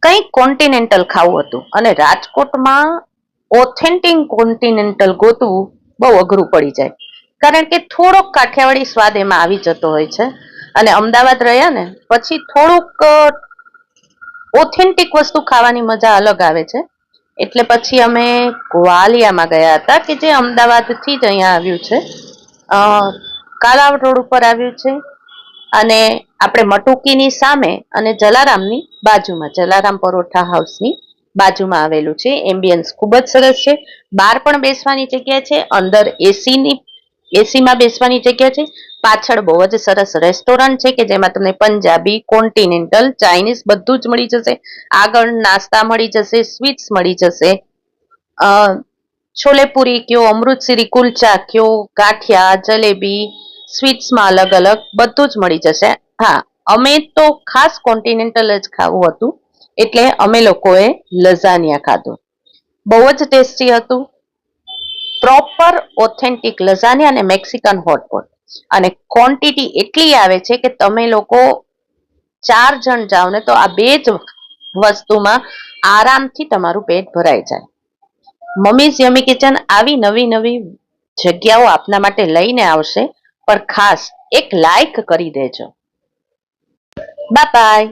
કંઈક કોન્ટિનેન્ટલ ખાવું હતું અને રાજકોટમાં ઓથેન્ટિક કોન્ટિનેન્ટલ ગોતવું બહુ અઘરું પડી જાય, કારણ કે થોડોક કાઠિયાવાડી સ્વાદ એમાં આવી જતો હોય છે. અને અમદાવાદ રહ્યા ને પછી થોડુંક ઓથેન્ટિક વસ્તુ ખાવાની મજા અલગ આવે છે. એટલે પછી અમે ગ્વાલિયામાં ગયા હતા, કે જે અમદાવાદથી જ અહીંયા આવ્યું છે, કાલાવડ રોડ ઉપર આવ્યું છે. અને આપણે મટુકીની સામે અને જલારામની બાજુમાં, જલારામ પરોઠા હાઉસની બાજુમાં આવેલું છે. એમ્બિયન્સ ખૂબ જ સરસ છે. બહાર પણ બેસવાની જગ્યા છે, અંદર એસીમાં બેસવાની જગ્યા છે. પાછળ બહુ જ સરસ રેસ્ટોરન્ટ છે કે જેમાં તમને પંજાબી, કોન્ટિનેન્ટલ, ચાઇનીઝ બધું જ મળી જશે. આગળ નાસ્તા મળી જશે, સ્વીટ્સ મળી જશે, છોલેપુરી કયો, અમૃતસરી કુલચા કયો, ગાંઠિયા, જલેબી, સ્વીટ્સમાં અલગ અલગ બધું જ મળી જશે. હા, અમે તો ખાસ કોન્ટિનેન્ટલ જ ખાવું હતું એટલે અમે લોકોએ લઝાનિયા ખાધું. બહુ જ ટેસ્ટી હતું. પ્રોપર ઓથેન્ટિક લઝાનિયા અને મેક્સિકન હોટપોટ. અને ક્વોન્ટિટી એટલી આવે છે કે તમે લોકો 4 જણ જાઓ ને તો આ બે જ વસ્તુમાં આરામથી તમારું પેટ ભરાઈ જાય. મમ્મીઝ યમી કિચન આવી નવી નવી જગ્યાઓ આપના માટે લઈને આવશે, પણ ખાસ એક લાઈક કરી દેજો. Bye bye.